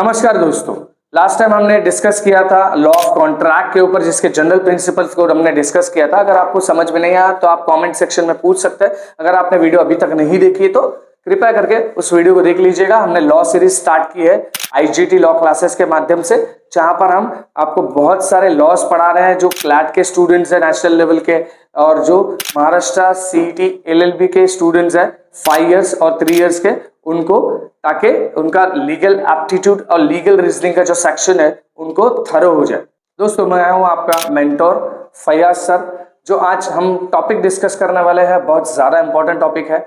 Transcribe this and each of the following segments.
नमस्कार दोस्तों, last time हमने डिस्कस किया था लॉ ऑफ कॉन्ट्रैक्ट के ऊपर, जिसके जनरल प्रिंसिपल्स को हमने डिस्कस किया था। अगर आपको समझ में नहीं आया तो आप कमेंट सेक्शन में पूछ सकते हैं। अगर आपने वीडियो अभी तक नहीं देखी तो कृपया करके उस वीडियो को देख लीजिएगा। हमने लॉ सीरीज स्टार्ट की है आईजीटी लॉ क्लासेस के माध्यम से, जहां पर हम आपको बहुत सारे लॉस पढ़ा रहे हैं जो क्लैट के स्टूडेंट्स है नेशनल लेवल के, और जो महाराष्ट्र सीईटी एलएलबी के स्टूडेंट्स है 5 इयर्स और 3 इयर्स के, उनको, ताकि उनका लीगल एप्टीट्यूड और लीगल रीजनिंग का जो सेक्शन है उनको थरो हो जाए। दोस्तों, मैं आया हूं आपका मेंटोर फैयाज सर। जो आज हम टॉपिक डिस्कस करने वाले हैं बहुत ज्यादा इंपॉर्टेंट टॉपिक है,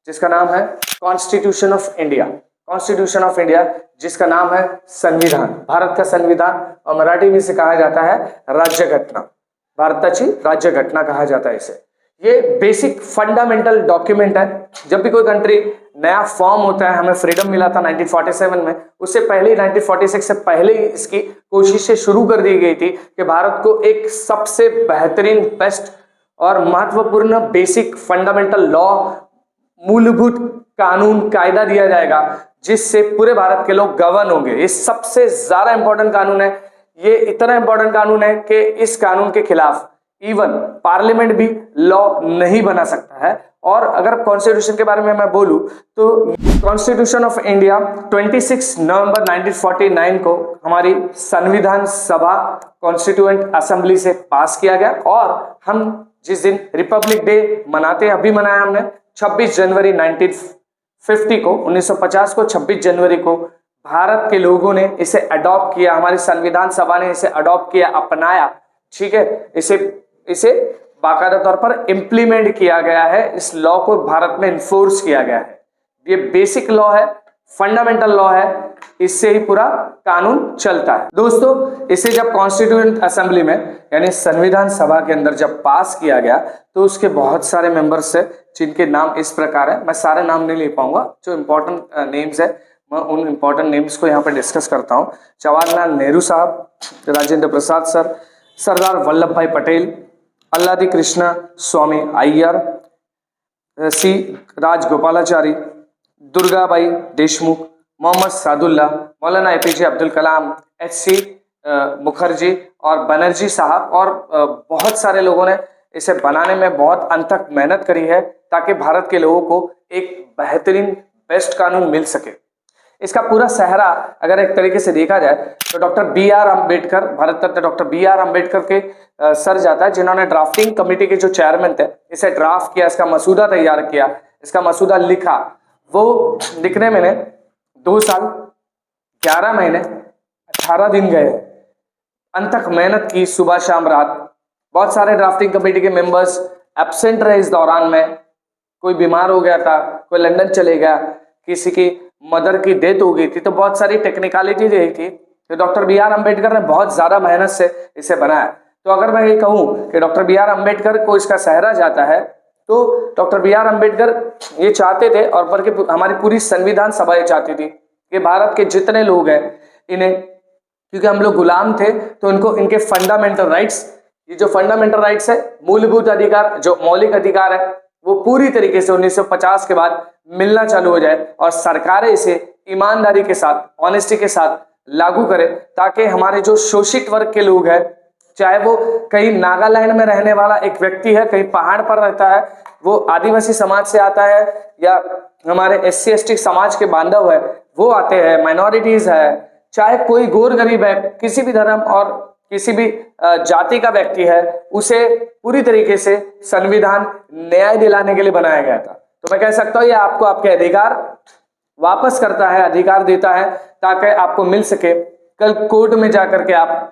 जिसका नाम है constitution of India. Constitution of India, जिसका नाम है संविधान, भारत का संविधान, और मराठी में इसे कहा जाता है राज्य घटना। भारताची राज्य घटना कहा जाता है इसे। ये बेसिक फंडामेंटल डॉक्यूमेंट है। जब भी कोई कंट्री नया फॉर्म होता है, हमें फ्रीडम मिला था 1947 में, उससे पहले ही 1946 से पहले ही इसकी कोशिशें शुरू कर दी गई थी कि भारत को एक सबसे बेहतरीन, बेस्ट और महत्वपूर्ण बेसिक फंडामेंटल लॉ, मूलभूत कानून, कायदा दिया जाएगा, जिससे पूरे भारत के लोग गवर्न होंगे। ये सबसे ज्यादा इंपॉर्टेंट कानून है। ये इतना इंपॉर्टेंट कानून है कि इस कानून के खिलाफ इवन पार्लियामेंट भी लॉ नहीं बना सकता है। और अगर कॉन्स्टिट्यूशन के बारे में मैं बोलूं तो कॉन्स्टिट्यूशन ऑफ इंडिया 26 नवंबर 1949 को हमारी संविधान सभा कॉन्स्टिट्यूएंट असेंबली से पास किया गया। और हम जिस दिन रिपब्लिक डे मनाते हैं, अभी मनाया हमने 26 जनवरी 1950 को, 1950 को 26 जनवरी को भारत के लोगों ने इसे अडॉप्ट किया। हमारी संविधान सभा ने इसे अडॉप्ट किया, अपनाया, ठीक है। इसे बाकायदा तौर पर इंप्लीमेंट किया गया है। इस लॉ को भारत में इन्फोर्स किया गया है। ये बेसिक लॉ है, फंडामेंटल लॉ है, इससे ही पूरा कानून चलता है। दोस्तों, इसे जब कॉन्स्टिट्यूएंट असेंबली में यानी संविधान सभा के अंदर जब पास किया गया तो उसके बहुत सारे मेंबर्स है, जिनके नाम इस प्रकार है। मैं सारे नाम नहीं ले पाऊंगा, जो इंपॉर्टेंट नेम्स है मैं उन इंपॉर्टेंट नेम्स को यहाँ पे डिस्कस करता हूँ। जवाहरलाल नेहरू साहब, राजेंद्र प्रसाद सर, सरदार वल्लभ भाई पटेल, अल्लादी कृष्णा स्वामी अय्यर, सी राजगोपालाचारी, दुर्गाबाई देशमुख, मोहम्मद सादुल्ला, मौलाना एपीजे अब्दुल कलाम, एच.सी. मुखर्जी और बनर्जी साहब, और बहुत सारे लोगों ने इसे बनाने में बहुत अनथक मेहनत करी है, ताकि भारत के लोगों को एक बेहतरीन, बेस्ट कानून मिल सके। इसका पूरा सहरा अगर एक तरीके से देखा जाए तो doctor B R. Ambedkar, Bharat Ratna doctor B R. Ambedkar के सर जाता है, जिन्होंने ड्राफ्टिंग कमेटी के जो चेयरमैन थे, इसे ड्राफ्ट किया, इसका मसूदा तैयार किया, इसका मसूदा लिखा। वो लिखने में 2 साल 11 महीने 18 दिन गए, अनथक मेहनत की, सुबह शाम रात। बहुत सारे ड्राफ्टिंग कमेटी के मेंबर्स एब्सेंट रहे इस दौरान में। कोई बीमार हो गया था, कोई लंदन चले गया, किसी की मदर की डेथ हो गई थी, तो बहुत सारी टेक्निकलिटी रही थी। तो डॉक्टर बी.आर. अम्बेडकर ने बहुत ज्यादा मेहनत से इसे बनाया। तो अगर मैं ये कहूं कि डॉक्टर बी.आर. अम्बेडकर को इसका सहरा जाता है, तो डॉक्टर बी.आर. अम्बेडकर ये चाहते थे, और बल्कि हमारी पूरी संविधान सभा ये चाहती थी कि भारत के जितने लोग हैं इन्हें, क्योंकि हम लोग गुलाम थे, तो इनको इनके फंडामेंटल राइट्स, ये जो फंडामेंटल राइट्स है, मूलभूत अधिकार, जो मौलिक अधिकार है, वो पूरी तरीके से 1950 के बाद मिलना चालू हो जाए, और सरकारें इसे ईमानदारी के साथ, ऑनेस्टी के साथ लागू करें, ताकि हमारे जो शोषित वर्ग के लोग हैं, चाहे वो कहीं नागालैंड में रहने वाला एक व्यक्ति है, कहीं पहाड़ पर रहता है, वो आदिवासी समाज से आता है, या हमारे एससी एसटी समाज के बांधव है वो आते हैं, माइनॉरिटीज है, चाहे कोई गोर गरीब है, किसी भी धर्म और किसी भी जाति का व्यक्ति है, उसे पूरी तरीके से संविधान न्याय दिलाने के लिए बनाया गया था। तो मैं कह सकता हूँ ये आपको आपके अधिकार वापस करता है, अधिकार देता है, ताकि आपको मिल सके। कल कोर्ट में जाकर के आप,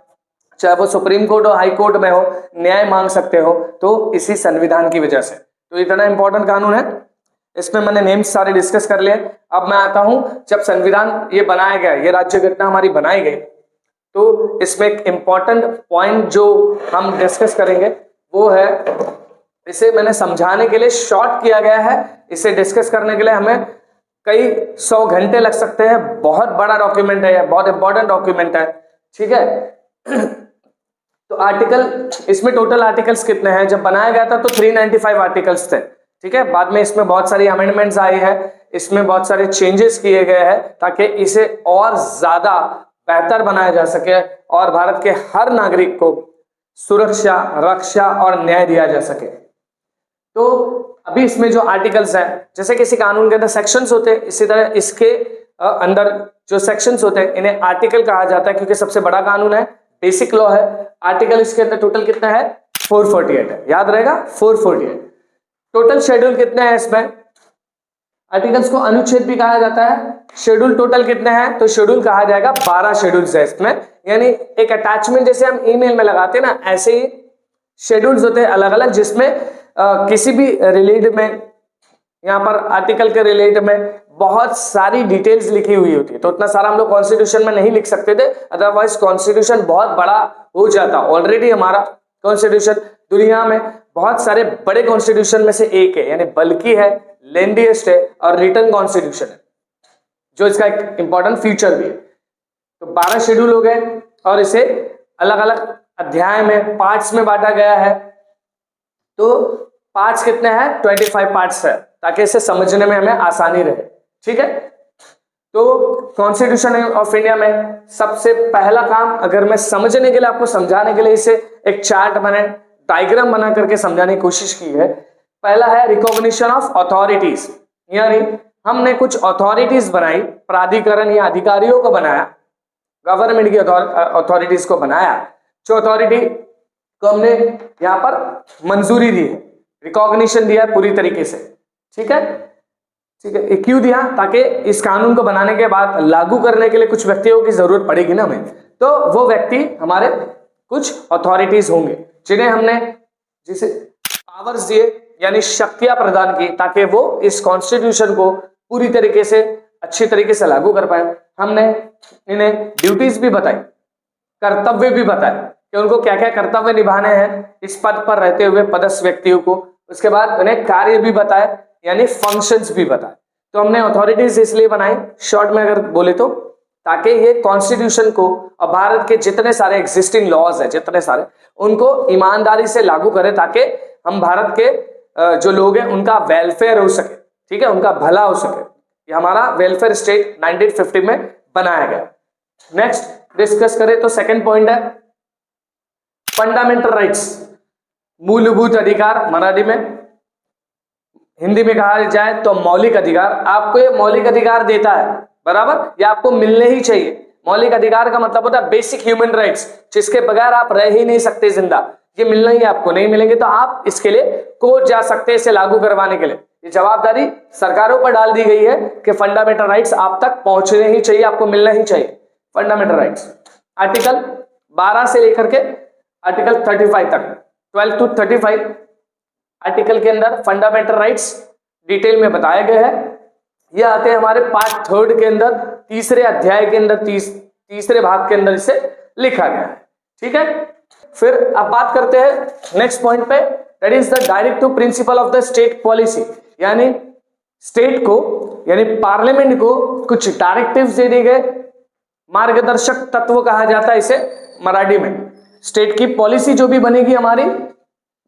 चाहे वो सुप्रीम कोर्ट हो, हाई कोर्ट में हो, न्याय मांग सकते हो, तो इसी संविधान की वजह से। तो इतना इंपॉर्टेंट कानून है। इसमें मैंने नेम्स सारे डिस्कस कर लिए। अब मैं आता हूं, जब संविधान ये बनाया गया, ये राज्य घटना हमारी बनाई गई, तो इसमें एक इंपॉर्टेंट पॉइंट जो हम डिस्कस करेंगे वो है, इसे मैंने समझाने के लिए शॉर्ट किया गया है। इसे डिस्कस करने के लिए हमें कई 100 घंटे लग सकते हैं। बहुत बड़ा डॉक्यूमेंट है, बहुत इंपॉर्टेंट डॉक्यूमेंट है, ठीक है। तो आर्टिकल, इसमें टोटल आर्टिकल्स कितने हैं? जब बनाया गया था तो 395 आर्टिकल्स थे, ठीक है। बाद में इसमें बहुत सारी अमेंडमेंट्स आई है, इसमें बहुत सारे चेंजेस किए गए हैं ताकि इसे और ज्यादा बेहतर बनाया जा सके और भारत के हर नागरिक को सुरक्षा, रक्षा और न्याय दिया जा सके। तो अभी इसमें जो आर्टिकल्स हैं, जैसे किसी कानून के अंदर सेक्शंस होते हैं, इसी तरह इसके अंदर जो सेक्शंस होते हैं इन्हें आर्टिकल कहा जाता है, क्योंकि सबसे बड़ा कानून है, बेसिक लॉ है। आर्टिकल इसके अंदर टोटल कितना है? 448 है, याद रहेगा 448। टोटल शेड्यूल कितने हैं इसमें? आर्टिकल्स को अनुच्छेद भी कहा जाता है। शेड्यूल टोटल कितने हैं? तो शेड्यूल कहा जाएगा 12 शेड्यूल्स है इसमें, यानी एक अटैचमेंट जैसे हम ईमेल में लगाते हैं ना, ऐसे ही शेड्यूल्स होते हैं अलग अलग, जिसमें किसी भी रिलेटेड में, यहाँ पर आर्टिकल के रिलेटेड में बहुत सारी डिटेल्स लिखी हुई होती है। तो उतना सारा हम लोग कॉन्स्टिट्यूशन में नहीं लिख सकते थे, अदरवाइज कॉन्स्टिट्यूशन बहुत बड़ा हो जाता। ऑलरेडी हमारा कॉन्स्टिट्यूशन दुनिया में बहुत सारे बड़े कॉन्स्टिट्यूशन में से एक है, यानी बल्कि है, लेंथीएस्ट है और रिटन कॉन्स्टिट्यूशन है, जो इसका एक इंपॉर्टेंट फीचर भी है। तो 12 शेड्यूल हो गए और इसे अलग अलग अध्याय में, पार्ट्स में बांटा गया है। तो पार्ट्स कितने हैं? 25 पार्ट्स है, ताकि इसे समझने में हमें आसानी रहे। ठीक है, तो कॉन्स्टिट्यूशन ऑफ इंडिया में सबसे पहला काम, अगर मैं समझने के लिए, आपको समझाने के लिए इसे एक चार्ट बने, डायग्राम बना करके समझाने की कोशिश की है। पहला है रिकॉग्निशन ऑफ अथॉरिटीज, यानी हमने कुछ अथॉरिटीज बनाई, प्राधिकरण या अधिकारियों को बनाया, गवर्नमेंट की अथॉरिटीज को बनाया, जो अथॉरिटी को हमने यहाँ पर मंजूरी दी है, रिकॉग्निशन दिया है पूरी तरीके से। ठीक है, ठीक है, क्यों दिया? ताकि इस कानून को बनाने के बाद लागू करने के लिए कुछ व्यक्तियों की जरूरत पड़ेगी ना हमें, तो वो व्यक्ति हमारे कुछ अथॉरिटीज होंगे, जिन्हें हमने जिसे पावर्स दिए, यानी शक्तियां प्रदान की, ताकि वो इस कॉन्स्टिट्यूशन को पूरी तरीके से, अच्छी तरीके से लागू कर पाए। हमने इन्हें ड्यूटीज भी बताई, कर्तव्य भी बताए कि उनको क्या क्या कर्तव्य निभाने हैं इस पद पर रहते हुए पदस्थ व्यक्तियों को। उसके बाद उन्हें कार्य भी बताए, यानी फंक्शंस भी बताए। तो हमने अथॉरिटीज इसलिए बनाई, शॉर्ट में अगर बोले तो, ताकि ये कॉन्स्टिट्यूशन को और भारत के जितने सारे एग्जिस्टिंग लॉज है, जितने सारे, उनको ईमानदारी से लागू करें, ताकि हम भारत के जो लोग हैं उनका वेलफेयर हो सके। ठीक है, उनका भला हो सके। ये हमारा वेलफेयर स्टेट 1950 में बनाया गया। नेक्स्ट डिस्कस करें तो सेकंड पॉइंट है फंडामेंटल राइट्स, मूलभूत अधिकार, मराठी में, हिंदी में कहा जाए तो मौलिक अधिकार। आपको ये मौलिक अधिकार देता है, बराबर, ये आपको मिलने ही चाहिए। मौलिक अधिकार का मतलब होता है बेसिक ह्यूमन राइट्स, जिसके बगैर आप रह ही नहीं सकते जिंदा। ये मिलना ही, आपको नहीं मिलेंगे तो आप इसके लिए कोर्ट जा सकते हैं इसे लागू करवाने के लिए। ये जवाबदारी सरकारों पर डाल दी गई है कि फंडामेंटल राइट्स आप तक पहुंचने ही चाहिए, आपको मिलना ही चाहिए फंडामेंटल राइट्स। आर्टिकल 12 से लेकर के आर्टिकल 35 तक, 12 to 35 आर्टिकल के अंदर फंडामेंटल राइट्स डिटेल में बताए गए हैं। ये आते हैं हमारे पार्ट 3 के अंदर, तीसरे अध्याय के अंदर, तीसरे भाग के अंदर इसे लिखा गया है। ठीक है, फिर अब बात करते हैं नेक्स्ट पॉइंट पे, that is the directive principle of the state policy, यानी स्टेट को, यानी पार्लियामेंट को कुछ डायरेक्टिव्स दे दिए गए, मार्गदर्शक तत्व कहा जाता है इसे मराठी में। स्टेट की पॉलिसी जो भी बनेगी, हमारी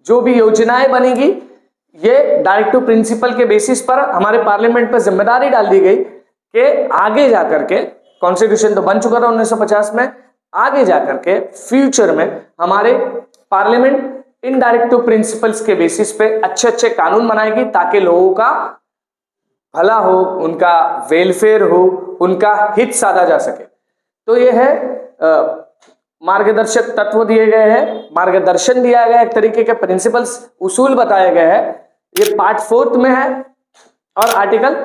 जो भी योजनाएं बनेगी, ये डायरेक्टिव प्रिंसिपल के बेसिस पर हमारे पार्लियामेंट पर जिम्मेदारी डाल दी गई कि आगे जाकर के, कॉन्स्टिट्यूशन तो बन चुका था 1950 में, आगे जाकर के फ्यूचर में हमारे पार्लियामेंट इन डायरेक्टिव प्रिंसिपल्स के बेसिस पे अच्छे अच्छे कानून बनाएगी, ताकि लोगों का भला हो, उनका वेलफेयर हो, उनका हित साधा जा सके। तो ये है मार्गदर्शक तत्व दिए गए हैं, मार्गदर्शन दिया गया है, एक तरीके के प्रिंसिपल्स, उसूल बताए गए हैं। ये पार्ट 4 में है और आर्टिकल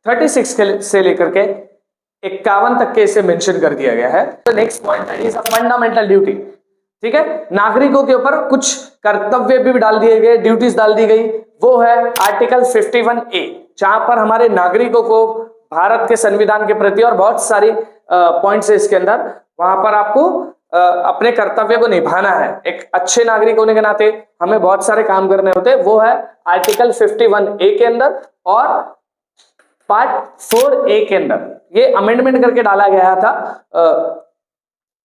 36 से लेकर के 51 तक के इसे मेंशन कर दिया गया है। तो next point is a fundamental duty. ठीक है, नागरिकों के ऊपर कुछ कर्तव्य भी डाल दिए गए, ड्यूटीज डाल दी गई। वो है आर्टिकल 51A, जहां पर हमारे नागरिकों को भारत के संविधान के प्रति और बहुत सारी पॉइंट्स है इसके अंदर, वहां पर आपको अपने कर्तव्य को निभाना है। एक अच्छे नागरिक होने के नाते हमें बहुत सारे काम करने होते हैं। वो है आर्टिकल 51A के अंदर और पार्ट 4A के अंदर। ये अमेंडमेंट करके डाला गया था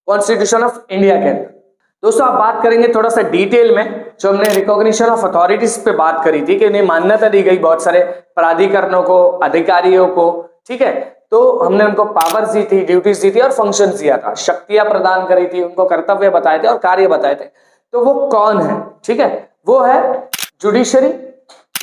कॉन्स्टिट्यूशन ऑफ इंडिया के अंदर। दोस्तों, आप बात करेंगे थोड़ा सा डिटेल में, जो हमने रिकॉग्निशन ऑफ अथॉरिटीज पे बात करी थी कि उन्हें मान्यता दी गई बहुत सारे प्राधिकरणों को, अधिकारियों को, ठीक है, तो हमने उनको पावर्स दी थी, ड्यूटीज दी थी और फंक्शंस दिया था, शक्तियां प्रदान करी थी, उनको कर्तव्य बताए थे और कार्य बताए थे। तो वो कौन है, ठीक है, वो है जुडिशरी,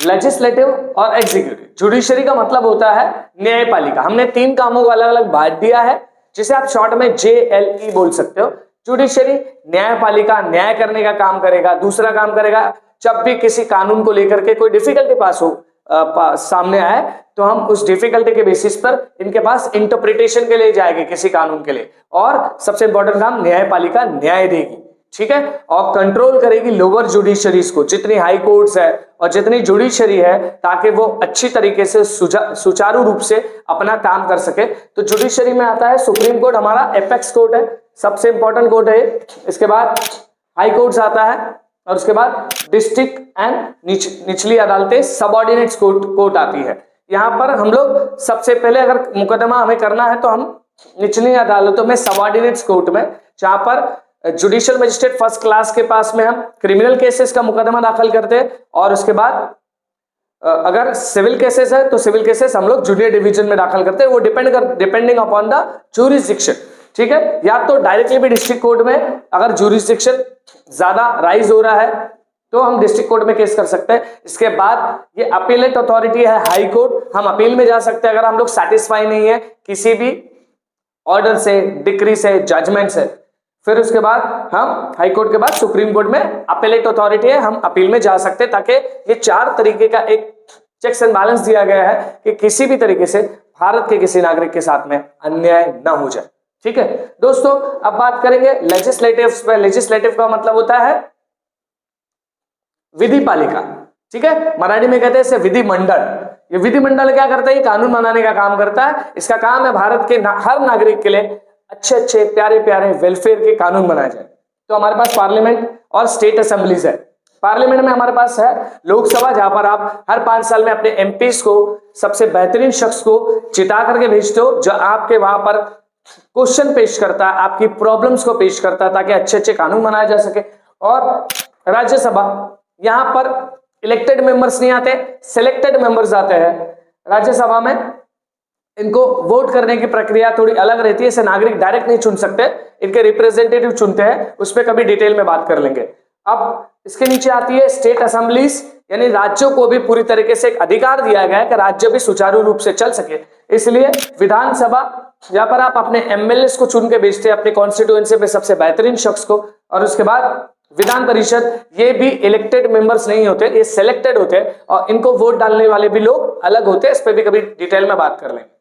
लेजिस्लेटिव और एग्जीक्यूटिव। जुडिशरी का मतलब होता है न्यायपालिका। हमने 3 कामों को अलग अलग बांट दिया है, जिसे आप शॉर्ट में JLE बोल सकते हो। जुडिशरी न्यायपालिका, न्याय करने का काम करेगा। दूसरा काम करेगा, जब भी किसी कानून को लेकर के कोई डिफिकल्टी पास हो सामने आए तो हम उस डिफिकल्टी के बेसिस पर इनके पास इंटरप्रिटेशन के लिए जाएंगे किसी कानून के लिए। और सबसे इंपॉर्टेंट काम, न्यायपालिका न्याय देगी, ठीक है, और कंट्रोल करेगी लोअर जुडिशरीज को, जितनी हाई कोर्ट्स है और जितनी जुडिशरी है, ताकि वो अच्छी तरीके से सुचारू रूप से अपना काम कर सके। तो जुडिशरी में आता है सुप्रीम कोर्ट, हमारा एपेक्स कोर्ट है, सबसे इंपॉर्टेंट कोर्ट है। इसके बाद हाई कोर्ट्स आता है और उसके बाद डिस्ट्रिक्ट एंड निचली अदालतें, सबऑर्डिनेट कोर्ट आती है। यहाँ पर हम लोग सबसे पहले अगर मुकदमा हमें करना है तो हम निचली अदालतों में, सबऑर्डिनेट कोर्ट में, जहां पर जुडिशियल मजिस्ट्रेट फर्स्ट क्लास के पास में हम क्रिमिनल केसेस का मुकदमा दाखिल करते हैं। और उसके बाद अगर सिविल केसेस है तो सिविल केसेस हम लोग जूनियर डिवीजन में दाखिल करते हैं, वो डिपेंडिंग अपॉन द ज्यूरिसडिक्शन, ठीक है। या तो डायरेक्टली भी डिस्ट्रिक्ट कोर्ट में, अगर ज्यूरिसडिक्शन ज्यादा राइज हो रहा है तो हम डिस्ट्रिक्ट कोर्ट में केस कर सकते हैं। इसके बाद ये अपीलेट अथॉरिटी है हाई कोर्ट, हम अपील में जा सकते हैं अगर हम लोग सेटिस्फाई नहीं है किसी भी ऑर्डर से, डिक्री से, जजमेंट से। फिर उसके बाद हम हाई कोर्ट के बाद सुप्रीम कोर्ट में अपीलेट अथॉरिटी है, हम अपील में जा सकते हैं, ताकि ये 4 तरीके का एक चेक्स एंड बैलेंस दिया गया है कि किसी भी तरीके से भारत के किसी नागरिक के साथ में अन्याय ना हो जाए, ठीक है दोस्तों। अब बात करेंगे लेजिस्लेटिव पे। लेजिस्लेटिव का मतलब होता है विधि पालिका, ठीक है, मराठी में कहते हैं इसे विधि मंडल। ये विधि मंडल क्या करता है? ये कानून बनाने का काम करता है। इसका काम है भारत के हर नागरिक के लिए अच्छे अच्छे प्यारे प्यारे वेलफेयर के कानून बनाए जाए। तो हमारे पास पार्लियामेंट और स्टेट असेंबलीज है। पार्लियामेंट में हमारे पास है लोकसभा, जहां पर आप हर 5 साल में अपने एमपीज को, सबसे बेहतरीन शख्स को जिता करके भेजते हो, जो आपके वहां पर क्वेश्चन पेश करता है, आपकी प्रॉब्लम्स को पेश करता है, ताकि अच्छे अच्छे कानून बनाए जा सके। और राज्यसभा, यहां पर इलेक्टेड मेंबर्स नहीं आते, सिलेक्टेड मेंबर्स आते हैं राज्यसभा में। इनको वोट करने की प्रक्रिया थोड़ी अलग रहती है, इसे नागरिक डायरेक्ट नहीं चुन सकते, इनके रिप्रेजेंटेटिव चुनते हैं, उस पर कभी डिटेल में बात कर लेंगे। अब इसके नीचे आती है स्टेट असेंबलीज, यानी राज्यों को भी पूरी तरीके से एक अधिकार दिया गया है कि राज्य भी सुचारू रूप से चल सके। इसलिए विधानसभा, जहां पर आप अपने एमएलए को चुन के भेजते हैं अपने कॉन्स्टिट्यूएंसी पे सबसे बेहतरीन शख्स को। और उसके बाद विधान परिषद, ये भी इलेक्टेड मेंबर्स नहीं होते, ये सिलेक्टेड होते हैं, और इनको वोट डालने वाले भी लोग अलग होते हैं, इस पर भी कभी डिटेल में बात कर लेंगे।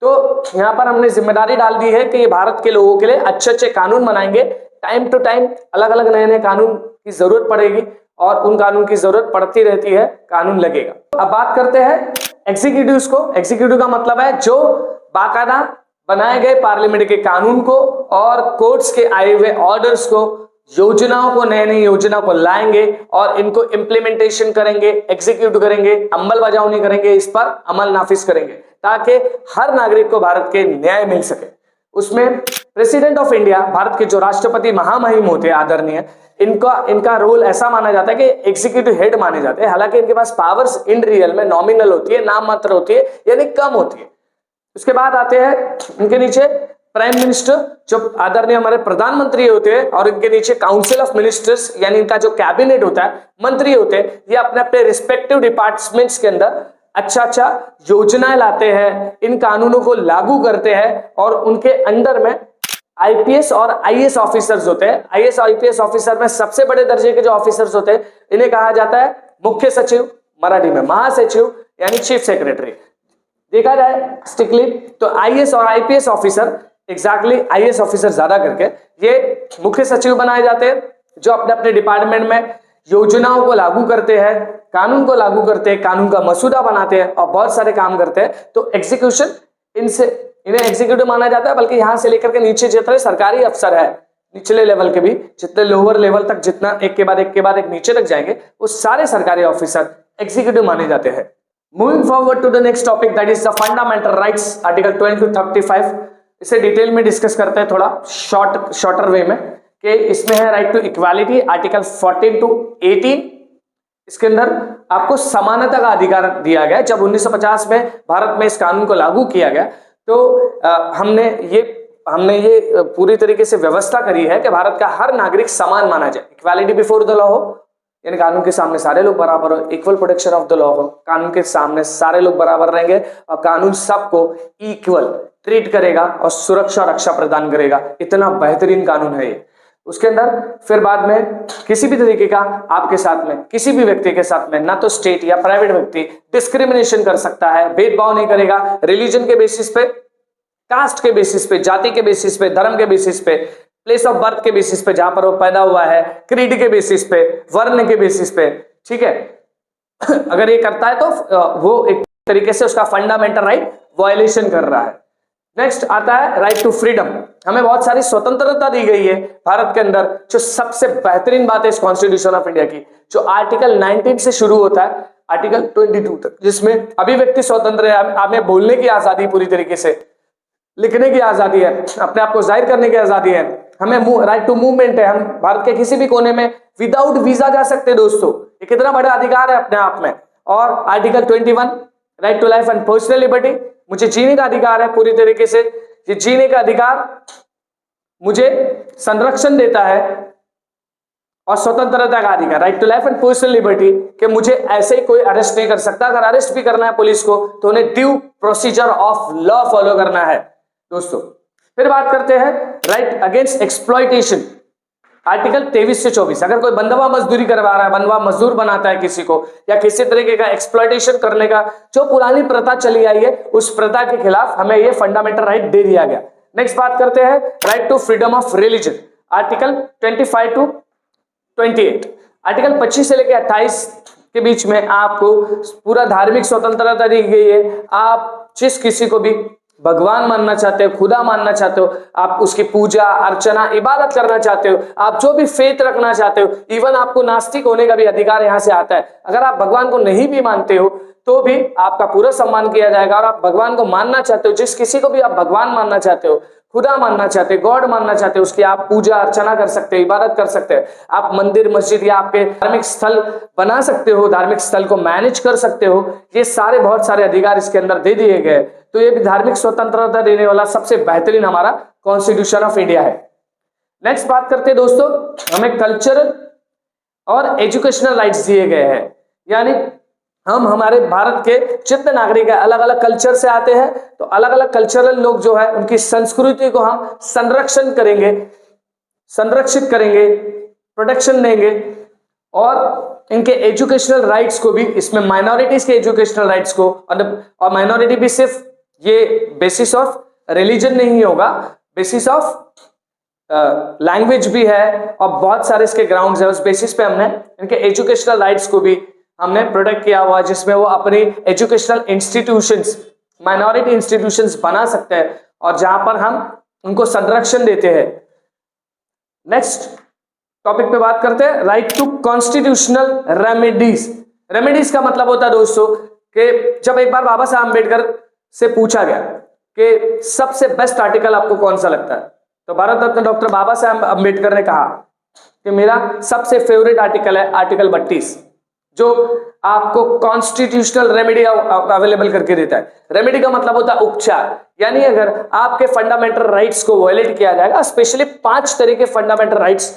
तो यहाँ पर हमने जिम्मेदारी डाल दी है कि ये भारत के लोगों के लिए अच्छे अच्छे कानून बनाएंगे। टाइम टू टाइम अलग अलग नए नए कानून की जरूरत पड़ेगी, और उन कानून की जरूरत पड़ती रहती है, कानून लगेगा। अब बात करते हैं एग्जीक्यूटिव्स को। एग्जीक्यूटिव का मतलब है जो बाकायदा बनाए गए पार्लियामेंट के कानून को और कोर्ट्स के आए हुए ऑर्डर्स को, योजनाओं को, नए नई योजना को लाएंगे और इनको इम्प्लीमेंटेशन करेंगे, एग्जीक्यूट करेंगे, अमल बजावनी करेंगे, इस पर अमल नाफिज करेंगे, ताकि हर नागरिक को भारत के न्याय मिल सके। उसमें प्रेसिडेंट ऑफ इंडिया, भारत के जो राष्ट्रपति महामहिम होते हैं आदरणीय, इनका रोल ऐसा माना जाता है कि एग्जीक्यूटिव हेड माने जाते हैं। हालांकि इनके पास पावर्स इन रियल में नॉमिनल होती है, नाम मात्र होती है, यानी कम होती है। उसके बाद आते हैं इनके नीचे प्राइम मिनिस्टर, जो आदरणीय हमारे प्रधानमंत्री होते हैं, और इनके नीचे काउंसिल ऑफ मिनिस्टर्स, यानी इनका जो कैबिनेट होता है, मंत्री होते हैं। ये अपने अपने रिस्पेक्टिव डिपार्टमेंट्स के अंदर अच्छा योजनाएं लाते हैं, इन कानूनों को लागू करते हैं, और उनके अंडर में आईपीएस और आईएएस ऑफिसर्स होते हैं। आईएएस आईपीएस ऑफिसर में सबसे बड़े दर्जे के जो ऑफिसर्स होते हैं, इन्हें कहा जाता है मुख्य सचिव, मराठी में महासचिव, यानी चीफ सेक्रेटरी। देखा जाए स्ट्रिक्टली तो आईएएस और IPS officer, exactly IAS officer ज्यादा करके, ये मुख्य सचिव बनाए जाते हैं, जो अपने अपने डिपार्टमेंट में योजनाओं को लागू करते हैं, कानून को लागू करते हैं, कानून का मसूदा बनाते हैं और बहुत सारे काम करते हैं। तो एग्जीक्यूशन, इन्हें एग्जीक्यूटिव माना जाता है। बल्कि यहां से लेकर के नीचे जितने सरकारी अफसर है, निचले लेवल के भी, जितने लोअर लेवल तक, जितना एक के बाद एक नीचे तक जाएंगे, वो सारे सरकारी ऑफिसर एग्जीक्यूटिव माने जाते हैं। Moving forward to the next topic, that is the fundamental rights, article 12 to 35। इसे डिटेल में डिस्कस करते हैं थोड़ा शॉर्टर वे में। कि इसमें है right to equality, article 14 to 18। इसके अंदर आपको समानता का अधिकार दिया गया। जब 1950 में भारत में इस कानून को लागू किया गया तो हमने ये पूरी तरीके से व्यवस्था करी है कि भारत का हर नागरिक समान माना जाए। इक्वालिटी बिफोर द लॉ हो, यानी कानून के सामने सारे लोग बराबर हो। Equal protection of the law हो, कानून के सामने सारे लोग बराबर रहेंगे और कानून सबको इक्वल ट्रीट करेगा और सुरक्षा और रक्षा प्रदान करेगा। इतना बेहतरीन कानून है ये। उसके अंदर फिर बाद में किसी भी तरीके का आपके साथ में, किसी भी व्यक्ति के साथ में, ना तो स्टेट या प्राइवेट व्यक्ति डिस्क्रिमिनेशन कर सकता है, भेदभाव नहीं करेगा। रिलीजन के बेसिस पे, कास्ट के बेसिस पे, जाति के बेसिस पे, धर्म के बेसिस पे, प्लेस ऑफ बर्थ के बेसिस पे, जहां पर वो पैदा हुआ है, क्रीड के बेसिस पे, वर्ण के बेसिस पे, ठीक है। अगर ये करता है तो वो एक तरीके से उसका फंडामेंटल राइट वायलेशन कर रहा है। नेक्स्ट आता है राइट टू फ्रीडम। हमें बहुत सारी स्वतंत्रता दी गई है भारत के अंदर। जो सबसे बेहतरीन बात है इस कॉन्स्टिट्यूशन ऑफ इंडिया की, जो आर्टिकल 19 से शुरू होता है आर्टिकल 22 तक, जिसमें अभिव्यक्ति स्वतंत्र है, हमें बोलने की आजादी पूरी तरीके से, लिखने की आजादी है, अपने आप को जाहिर करने की आजादी है, हमें राइट टू मूवमेंट है, हम भारत के किसी भी कोने में विदाउट वीजा जा सकते हैं। दोस्तों ये कितना बड़ा अधिकार है अपने आप में। और article 21 right to life and personal liberty, मुझे जीने का अधिकार है पूरी तरीके से। ये जीने का अधिकार मुझे संरक्षण देता है और स्वतंत्रता का अधिकार, right to life and personal liberty, कि मुझे ऐसे ही कोई अरेस्ट नहीं कर सकता। अगर अरेस्ट भी करना है पुलिस को तो उन्हें due procedure of law follow करना है। दोस्तों फिर बात करते हैं राइट अगेंस्ट एक्सप्लॉइटेशन, आर्टिकल 23 से 24। अगर कोई बंधवा मजदूरी करवा रहा है, बंधवा मजदूर बनाता है किसी को, या किसी तरीके का एक्सप्लॉइटेशन करने का जो पुरानी प्रथा चली आई है, उस प्रथा के खिलाफ हमें यह फंडामेंटल राइट दे दिया गया। नेक्स्ट बात करते हैं right to freedom of religion, article 25 to 28। Article 25 से लेकर 28 के बीच में आपको पूरा धार्मिक स्वतंत्रता दी गई है। आप जिस किसी को भी भगवान मानना चाहते हो, खुदा मानना चाहते हो, आप उसकी पूजा अर्चना इबादत करना चाहते हो, आप जो भी फेथ रखना चाहते हो, इवन आपको नास्तिक होने का भी अधिकार यहां से आता है। अगर आप भगवान को नहीं भी मानते हो तो भी आपका पूरा सम्मान किया जाएगा। और आप भगवान को मानना चाहते हो, जिस किसी को भी आप भगवान मानना चाहते हो, खुदा मानना चाहते हो, गॉड मानना चाहते हो, उसकी आप पूजा अर्चना कर सकते हो, इबादत कर सकते हो। आप मंदिर मस्जिद या आपके धार्मिक स्थल बना सकते हो, धार्मिक स्थल को मैनेज कर सकते हो। ये सारे बहुत सारे अधिकार इसके अंदर दे दिए गए। तो ये भी धार्मिक स्वतंत्रता देने वाला सबसे बेहतरीन हमारा कॉन्स्टिट्यूशन ऑफ इंडिया है। नेक्स्ट बात करते हैं दोस्तों, हमें कल्चरल और एजुकेशनल राइट्स दिए गए हैं। यानी हम हमारे भारत के जितने नागरिक हैं अलग अलग कल्चर से आते हैं, तो अलग अलग कल्चरल लोग जो है उनकी संस्कृति को हम संरक्षण करेंगे, संरक्षित करेंगे, प्रोटेक्शन देंगे। और इनके एजुकेशनल राइट्स को भी, इसमें माइनॉरिटीज के एजुकेशनल राइट्स को, और माइनॉरिटी भी सिर्फ ये बेसिस ऑफ रिलीजन नहीं होगा, बेसिस ऑफ लैंग्वेज भी है और बहुत सारे इसके ग्राउंड्स है। उस बेसिस पे हमने इनके एजुकेशनल राइट्स को भी हमने प्रोटेक्ट किया हुआ, जिसमें वो अपनी एजुकेशनल इंस्टीट्यूशंस, माइनॉरिटी इंस्टीट्यूशंस बना सकते हैं और जहां पर हम उनको संरक्षण देते हैं। नेक्स्ट टॉपिक पे बात करते हैं right to constitutional remedies. Remedies का मतलब होता है दोस्तों कि जब एक बार बाबा साहब अम्बेडकर से पूछा गया कि सबसे बेस्ट आर्टिकल आपको कौन सा लगता है, तो भारत रत्न डॉक्टर बाबा साहब अम्बेडकर ने कहा कि मेरा सबसे फेवरेट आर्टिकल है आर्टिकल 32, जो आपको कॉन्स्टिट्यूशनल रेमेडी अवेलेबल करके देता है। रेमेडी का मतलब होता है उपचार, यानी अगर आपके फंडामेंटल राइट्स को वायलेट किया जाएगा, स्पेशली 5 तरह के फंडामेंटल राइट्स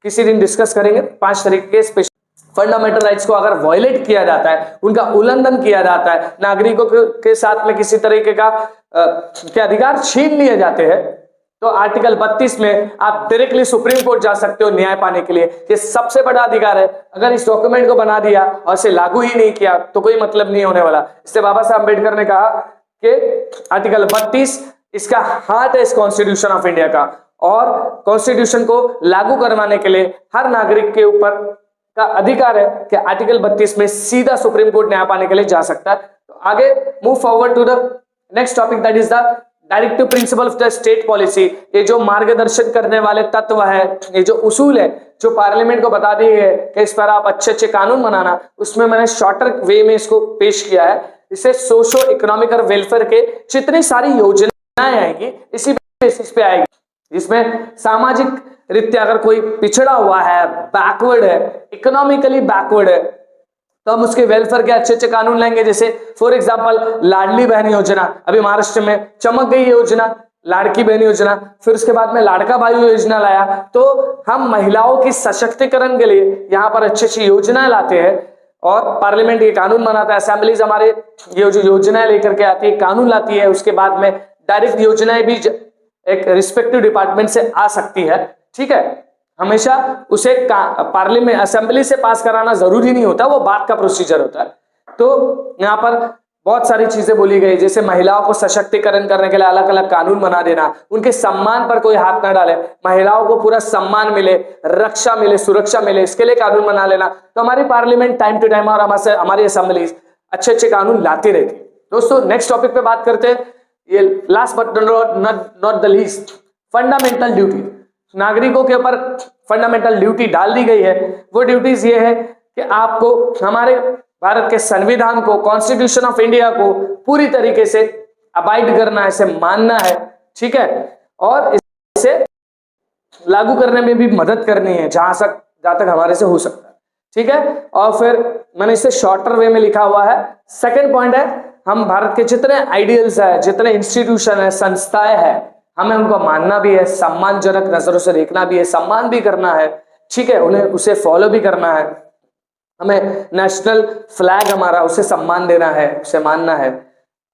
किसी दिन डिस्कस करेंगे। 5 तरीके के स्पेशल फंडामेंटल राइट्स को अगर वायलेट किया जाता है, उनका उल्लंघन किया जाता है, नागरिकों के साथ में किसी तरीके का के अधिकार छीन लिए जाते हैं, तो आर्टिकल 32 में आप डायरेक्टली सुप्रीम कोर्ट जा सकते हो न्याय पाने के लिए। ये सबसे बड़ा अधिकार है। अगर इस डॉक्यूमेंट को बना दिया और इसे लागू ही नहीं किया तो कोई मतलब नहीं होने वाला। इससे बाबा साहब अम्बेडकर ने कहा कि आर्टिकल 32 इसका हार्ट है इस कॉन्स्टिट्यूशन ऑफ इंडिया का, और कॉन्स्टिट्यूशन को लागू करवाने के लिए हर नागरिक के ऊपर का अधिकार है कि आर्टिकल 32 में सीधा सुप्रीम कोर्ट न्याय पाने के लिए जा सकता है। तो आगे move forward to the next topic, that is the directive principle of the state policy. ये जो मार्गदर्शन करने वाले तत्व है, ये जो उसूल है जो पार्लियामेंट को बता दी है कि इस पर आप अच्छे अच्छे कानून बनाना, उसमें मैंने शॉर्टर वे में इसको पेश किया है। इसे सोशो इकोनॉमिक और वेलफेयर के जितनी सारी योजनाएं आएगी इसी बेसिस पे आएगी। इसमें सामाजिक रीत्या अगर कोई पिछड़ा हुआ है, बैकवर्ड है, इकोनॉमिकली बैकवर्ड है, तो हम उसके वेलफेयर के अच्छे अच्छे कानून लाएंगे। जैसे फॉर एग्जांपल लाडली बहन योजना, अभी महाराष्ट्र में चमक गई योजना, लाड़की बहन योजना। फिर उसके बाद में लाड़का भाई योजना लाया। तो हम महिलाओं की सशक्तिकरण के लिए यहाँ पर अच्छी अच्छी योजनाएं लाते हैं और पार्लियामेंट ये कानून बनाता है, असेंबलीज हमारे ये जो योजनाएं लेकर के आती है, कानून लाती है। उसके बाद में डायरेक्ट योजनाएं भी एक रिस्पेक्टिव डिपार्टमेंट से आ सकती है। ठीक है, हमेशा उसे पार्लियामेंट असेंबली से पास कराना जरूरी नहीं होता, वो बाद का प्रोसीजर होता है। तो यहाँ पर बहुत सारी चीजें बोली गई, जैसे महिलाओं को सशक्तिकरण करने के लिए अलग अलग कानून बना देना, उनके सम्मान पर कोई हाथ ना डाले, महिलाओं को पूरा सम्मान मिले, रक्षा मिले, सुरक्षा मिले, इसके लिए कानून बना लेना। तो हमारी पार्लियामेंट टाइम टू टाइम और हमारी असेंबली अच्छे अच्छे कानून लाती रहती है। दोस्तों नेक्स्ट टॉपिक पे बात करते हैं। ये last but not the least, fundamental duty. नागरिकों के ऊपर फंडामेंटल ड्यूटी डाल दी गई है। वो ड्यूटीज ये है कि आपको हमारे भारत के संविधान को, कॉन्स्टिट्यूशन ऑफ इंडिया को पूरी तरीके से अबाइड करना है, इसे मानना है। ठीक है, और इसे लागू करने में भी मदद करनी है जहां तक हमारे से हो सकता है। ठीक है, और फिर मैंने इसे शॉर्टर वे में लिखा हुआ है। सेकंड पॉइंट है, हम भारत के जितने आइडियल्स है, जितने इंस्टीट्यूशन है, संस्थाएं है, हमें उनको मानना भी है, सम्मानजनक नजरों से देखना भी है, सम्मान भी करना है। ठीक है, उन्हें उसे फॉलो भी करना है। हमें नेशनल फ्लैग हमारा, उसे सम्मान देना है, उसे मानना है।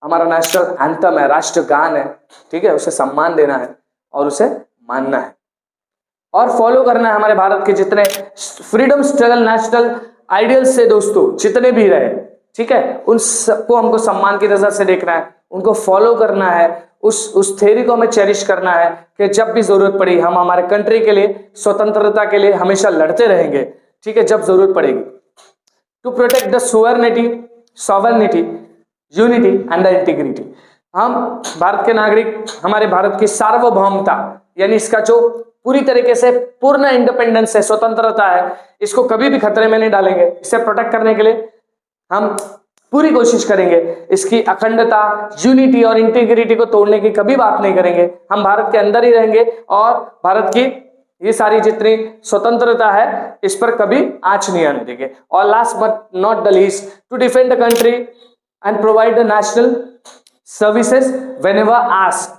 हमारा नेशनल एंथम है, राष्ट्रगान है, ठीक है, उसे सम्मान देना है और उसे मानना है और फॉलो करना है। हमारे भारत के जितने फ्रीडम स्ट्रगल नेशनल आइडियल्स से दोस्तों जितने भी रहे, ठीक है, उन सबको हमको सम्मान की नजर से देखना है, उनको फॉलो करना है, उस थ्योरी को हमें चेरिश करना है कि जब भी जरूरत पड़ी हम हमारे कंट्री के लिए, स्वतंत्रता के लिए हमेशा लड़ते रहेंगे। ठीक है, जब जरूरत पड़ेगी। To protect the sovereignty, unity and the integrity. हम भारत के नागरिक, हमारे भारत की सार्वभौमता यानी इसका जो पूरी तरीके से पूर्ण इंडिपेंडेंस है, स्वतंत्रता है, इसको कभी भी खतरे में नहीं डालेंगे। इसे प्रोटेक्ट करने के लिए हम पूरी कोशिश करेंगे। इसकी अखंडता, यूनिटी और इंटीग्रिटी को तोड़ने की कभी बात नहीं करेंगे। हम भारत के अंदर ही रहेंगे और भारत की ये सारी जितनी स्वतंत्रता है इस पर कभी आंच नहीं आने देंगे। और last but not the least, to defend the country and provide the national services whenever asked.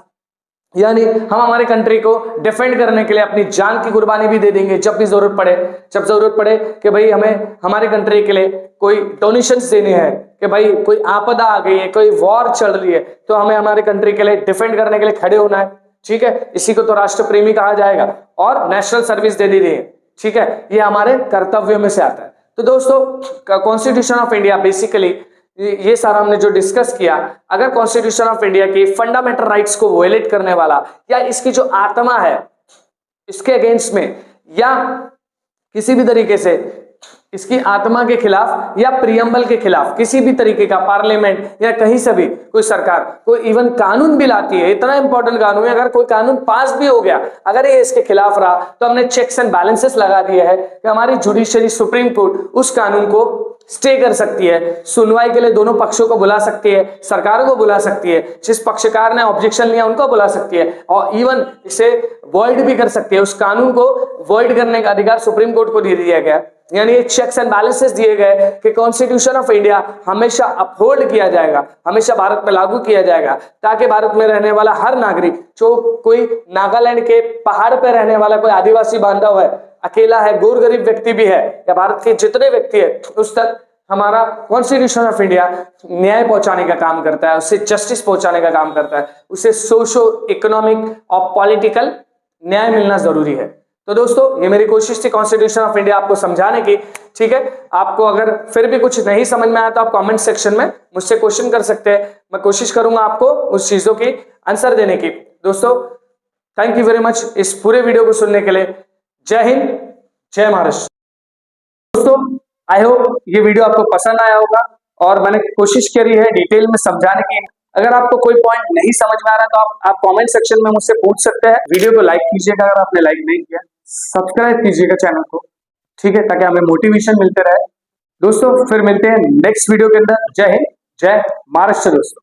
यानी हम हमारे कंट्री को डिफेंड करने के लिए अपनी जान की कुर्बानी भी दे देंगे जब भी जरूरत पड़े। जब जरूरत पड़े कि भाई हमें हमारे कंट्री के लिए कोई डोनेशंस देने हैं, कि भाई कोई आपदा आ गई है, कोई वॉर चल रही है, तो हमें हमारे कंट्री के लिए डिफेंड करने के लिए खड़े होना है। ठीक है, इसी को तो राष्ट्र प्रेमी कहा जाएगा और नेशनल सर्विस दे दी है। ठीक है, ये हमारे कर्तव्यों में से आता है। तो दोस्तों कॉन्स्टिट्यूशन ऑफ इंडिया बेसिकली ये सारा हमने जो डिस्कस किया, अगर कॉन्स्टिट्यूशन ऑफ इंडिया की फंडामेंटल राइट्स को वोलेट करने वाला या इसकी जो आत्मा है इसके अगेंस्ट में या किसी भी तरीके से इसकी आत्मा के खिलाफ या प्रियम्बल के खिलाफ किसी भी तरीके का पार्लियामेंट या कहीं से भी कोई सरकार कोई इवन कानून भी लाती है, इतना इंपॉर्टेंट कानून है, अगर कोई कानून पास भी हो गया, अगर ये इसके खिलाफ रहा, तो हमने चेक्स एंड बैलेंसेस लगा दिए है कि हमारी जुडिशरी सुप्रीम कोर्ट उस कानून को स्टे कर सकती है, सुनवाई के लिए दोनों पक्षों को बुला सकती है, सरकार को बुला सकती है, जिस पक्षकार ने ऑब्जेक्शन लिया उनको बुला सकती है और इवन इसे वॉइड भी कर सकती है। उस कानून को वॉइड करने का अधिकार सुप्रीम कोर्ट को दे दिया गया। यानी ये चेक्स एंड बैलेंसेस दिए गए कि कॉन्स्टिट्यूशन ऑफ इंडिया हमेशा अपहोल्ड किया जाएगा, हमेशा भारत में लागू किया जाएगा, ताकि भारत में रहने वाला हर नागरिक, जो कोई नागालैंड के पहाड़ पर रहने वाला कोई आदिवासी बांधव है, अकेला है, गौर गरीब व्यक्ति भी है, या भारत के जितने व्यक्ति है, उस तक हमारा कॉन्स्टिट्यूशन ऑफ इंडिया न्याय पहुंचाने का काम करता है, उसे जस्टिस पहुंचाने का काम करता है, उसे सोशो इकोनॉमिक और पॉलिटिकल न्याय मिलना जरूरी है। तो दोस्तों ये मेरी कोशिश थी कॉन्स्टिट्यूशन ऑफ इंडिया आपको समझाने की। ठीक है, आपको अगर फिर भी कुछ नहीं समझ में आया तो आप कमेंट सेक्शन में मुझसे क्वेश्चन कर सकते हैं, मैं कोशिश करूंगा आपको उस चीजों की आंसर देने की। दोस्तों थैंक यू वेरी मच इस पूरे वीडियो को सुनने के लिए। जय हिंद, जय महाराष्ट्र। दोस्तों आई होप ये वीडियो आपको पसंद आया होगा और मैंने कोशिश करी है डिटेल में समझाने की। अगर आपको कोई पॉइंट नहीं समझ में आ रहा तो आप कमेंट सेक्शन में मुझसे पूछ सकते हैं। वीडियो को लाइक कीजिएगा अगर आपने लाइक नहीं किया, सब्सक्राइब कीजिएगा चैनल को, ठीक है, ताकि हमें मोटिवेशन मिलते रहे। दोस्तों फिर मिलते हैं नेक्स्ट वीडियो के अंदर। जय हिंद, जय महाराष्ट्र दोस्तों।